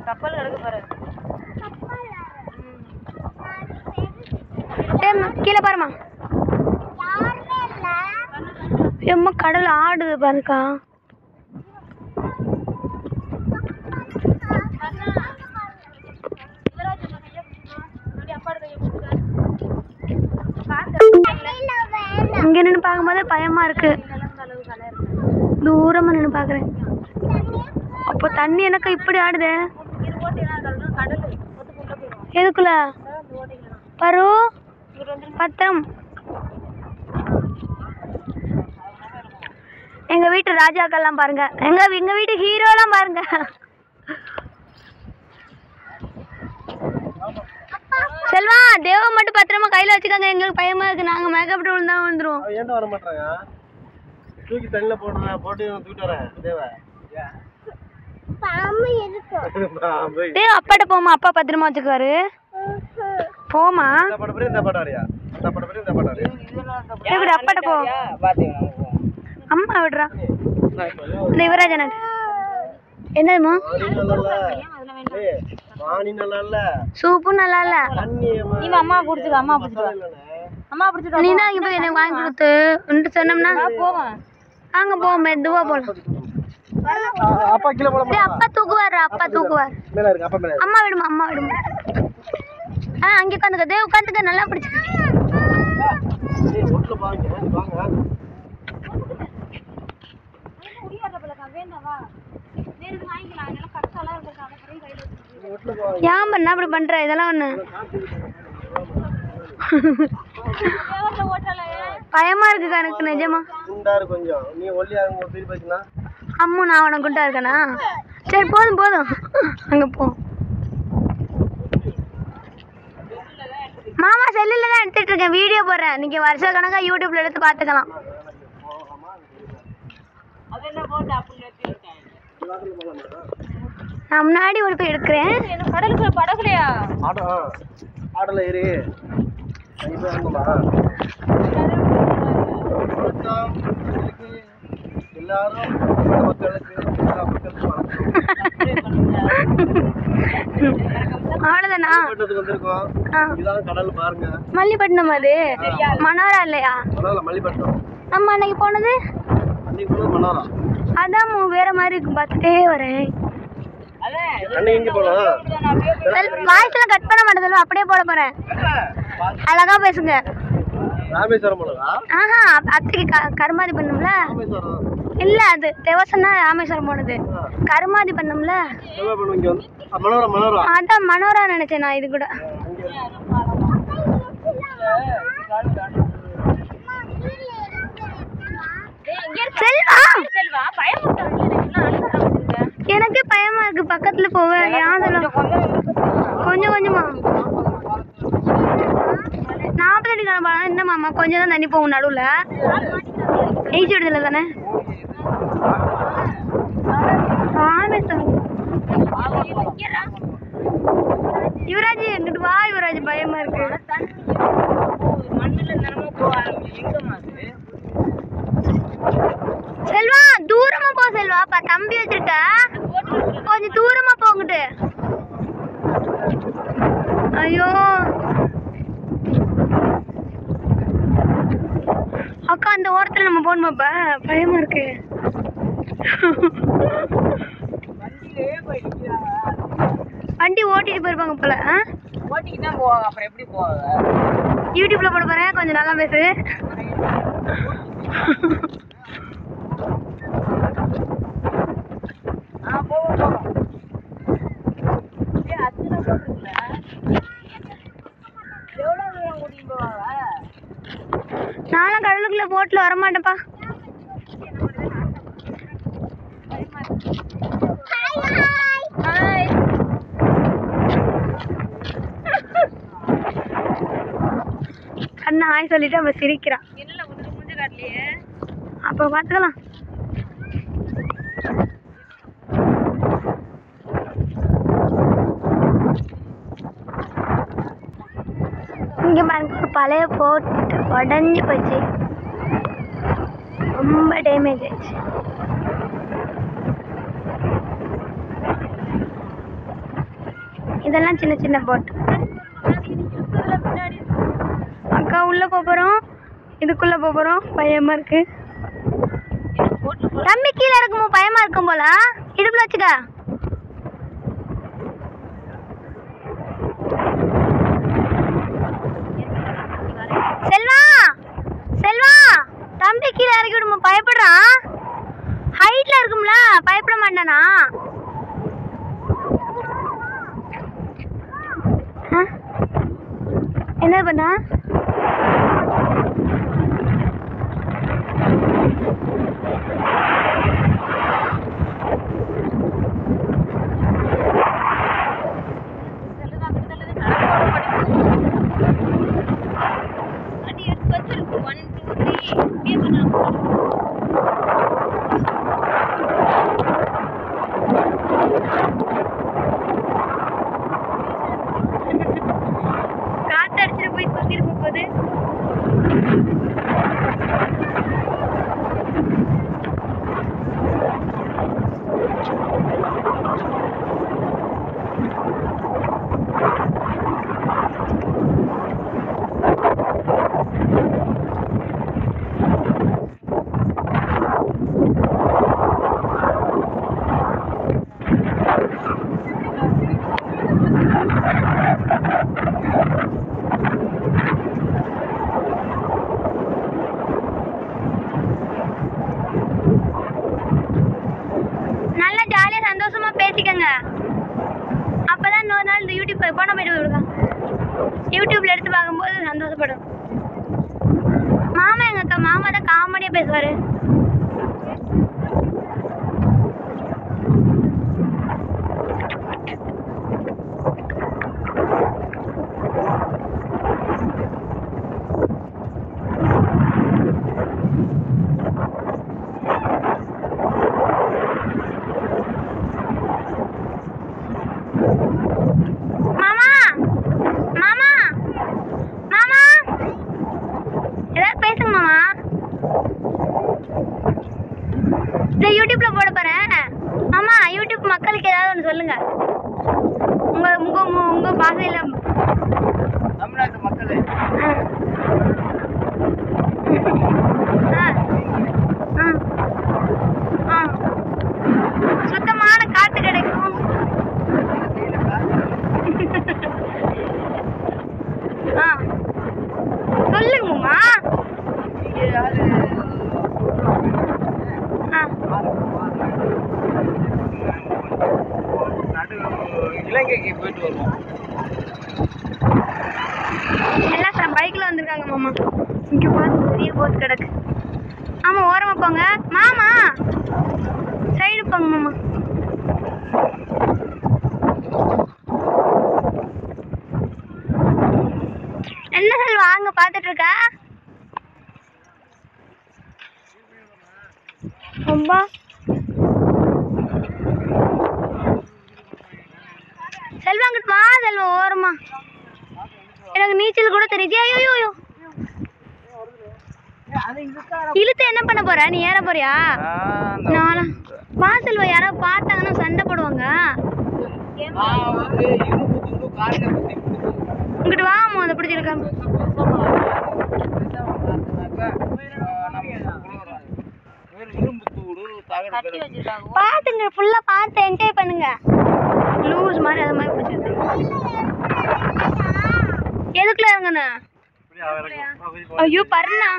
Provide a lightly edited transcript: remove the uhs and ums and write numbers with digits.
கப்பல் கிடக்கு பாரு. கீழே பாருமா. எம்மா கடல் ஆடுது பாருக்கா. இங்க நின்று பார்க்கும்போது பயமா இருக்கு. தூரமா நின்று பாக்குறேன். அப்போ தண்ணி எனக்கு இப்படி ஆடுது. எதுக்குள்ள பரு பத்திரம். எங்க வீட்டு ராஜாக்கள்லாம் பாருங்க. எங்க வீட்டு ஹீரோலாம் பாருங்க. செல்வா தேவ மட்டும் பத்திரமா கையில வச்சுக்கோங்க. எங்களுக்கு பயமா இருக்கு. நாங்க மேக்கப் விழுந்தா வந்துருவோம். ஏன்டா வர மாட்டாங்க? தூக்கி தண்ணில போட்டு தூக்கிட்டு வரேன். தேவ பாம்பு இருக்கு. தேவ அப்பாட்ட போமா. அப்பா பத்திரமா வச்சுக்குவாரு. போமா. இந்த பட பேரு இந்த பட வரியா? அந்த பட பேரு இந்த பட வரியா? தேவ அப்பாட்ட போ. அம்மா விடுறா. இந்த யுவராஜன் என்னதுமா? மானி நல்லா இல்ல. சூப்பு நல்லா இல்ல. நீ அம்மா குடிச்சுக்க. அம்மா பிடிச்சிட்டு அம்மா பிடிச்சிட்டு நீ தான் இப்போ எனக்கு வாங்கி கொடுத்து உன்ட்டு சொன்னோம்னா போவேன். வாங்க போவோம். மெதுவா போலாம். அப்பா கீழ போலாம். அப்பா தூக்குவார். அப்பா தூக்குவார். மேல இருக்கு. அப்பா மேல. அம்மா விடுமா. அம்மா விடுமா. அங்கே உட்காந்துக்க. தேவ் உட்காந்துக்க. நல்லா பிடிச்சு. ஏய் ஒட்ல பாருங்க. வாங்க. ஏன் பண்ண அப்படி பண்ற? இதெல்லாம் ஒண்ணு பயமா இருக்கு எனக்கு நிஜமா. குண்டா இருக்கு கொஞ்சம். நீ ஒல்லியா இருக்க திருப்பி வச்சுனா. அம்மா நான் உனக்கு குண்டா இருக்கேனா? சரி போதும் போதும். அங்க போ. மாமா செல்லுல தான் எடுத்துட்டு இருக்கேன். வீடியோ போடுறேன். நீங்க வருஷ கணக்கா யூடியூப்ல எடுத்து பாத்துக்கலாம். நான் முன்னாடி ஒரு போய் எடுக்கிறேன். கடலுக்கு படகுலையா? ஆடல ஏறி எல்லாரும் மக்களுக்கு அவ்வளவுதானா? கடல் பாருங்க. மல்லிப்பட்டினம். அது மனோரா இல்லையா? மல்லிப்பட்டினம் நம்ம அன்னைக்கு போனது மனோரா. அதான் வேற மாதிரி இருக்கு. பார்த்துட்டே வரேன். வாய்ஸ் எல்லாம் கட் பண்ண மாட்டேன். அப்படியே போட போறேன். அழகா பேசுங்க. ராமேஸ்வரம் போனதா? ஆஹா அத்தைக்கு கருமாதி பண்ணும்ல. இல்ல அது தேவசன்னா ராமேஸ்வரம் போனது. கருமாதி பண்ணும்ல. அதான் மனோரா நினைச்சேன் நான். இது கூட செல்வா எனக்கே பயமா இருக்கு. பக்கத்துல போவேன். கொஞ்சம் கொஞ்சமா 40 அடி காண. என்ன மாமா கொஞ்சம் தான் தண்ணி போகும் நடுவுல. எய்ச்சி விடுதல தானே. யுவராஜ் எங்கிட்டு வா. யுவராஜ் பயமா இருக்கு. செல்வா தூரமா போ. செல்வா தம்பி வச்சிருக்க. கொஞ்சம் தூரமா போங்கிட்டு. ஐயோ அக்கா அந்த ஓரத்துல நம்ம போகணுமாப்பா? பயமா இருக்கு. வண்டி ஓட்டிட்டு போயிருப்பாங்க போல. ஓட்டிட்டு தான் போவாங்க. அப்புறம் எப்படி போவாங்க? யூடியூப்ல போட போறேன். கொஞ்சம் நல்லா பேசு. நானும் கடலுக்குள்ள போட்ல வரமாட்டேப்பா. அண்ணா ஹாய் சொல்லிட்டு அவ சிரிக்கிறான். அப்ப பாத்துக்கலாம். இங்க பாருங்க பழைய போட் உடஞ்சி போச்சு. ரொம்ப டேமேஜ் ஆயிடுச்சு. இதெல்லாம் சின்ன சின்ன போட். அக்கா உள்ள போறோம், இதுக்குள்ள போறோம். பயமா இருக்கு. தம்பி கீழே இருக்குமோ பயமா இருக்கும் போல. இடுப்புல வச்சுக்க. செல்வா செல்வா தம்பி கீழே இறக்கி விடுமா, பயப்படுறான். ஹைட்ல இருக்கும்ல, பயப்பட மாட்டானா? என்ன பண்ணா? காத்தடிச்சிட்டு போய் சுத்திட்டு போகுது. நல்லா ஜாலியா சந்தோஷமா பேசிக்கங்க. அப்பதான் இன்னொரு நாள் இந்த யூடியூப் போன போயிட்டு விடுங்க. யூடியூப்ல எடுத்து பார்க்கும்போது சந்தோஷப்படும். மாமா எங்க அக்கா, மாமா தான் காமெடியா பேசுவாரு. மாமா மாமா மாமா ஏதாவது பேசுங்க மாமா. இந்த யூடியூப்ல போட போறேன் மாமா. யூடியூப் மக்களுக்கு ஏதாவது ஒன்று சொல்லுங்க. உங்க உங்க உங்க பாஷையில. தமிழ்நாட்டு மக்களே, சுத்தமான காத்து கிடைக்கும். சொல்லுங்கம்மா. இலங்கைக்கு போயிட்டு வருவோம். எல்லாம் பைக்ல வந்திருக்காங்க மாமா. இங்க பார்த்து பெரிய போட் கிடக்கு. ஆமா ஓரமா போங்க மாமா, சைடு போங்க மாமா. என்ன செல்வா அங்க பாத்துட்டு இருக்க? ரொம்ப செல்வா அங்கிட்டு வா செல்வா ஓரமா. எனக்கு நீச்சல் கூட தெரியுது. ஐயோ ஐயோ இழுத்து என்ன பண்ண போற? நீ ஏற போறியா? நானும் வா செல்வா. யாராவது பார்த்தாங்கன்னா சண்டை போடுவாங்க. இங்கிட்டு வாமா, அதை பிடிச்சிருக்காங்க. பாத்துங்க, ஃபுல்லா பார்த்து என்ஜாய் பண்ணுங்க. லூஸ் மாதிரி அது மாதிரி பிடிச்சிருக்கு. எதுக்குள்ள இறங்கண்ணா? ஐயோ பர்ணா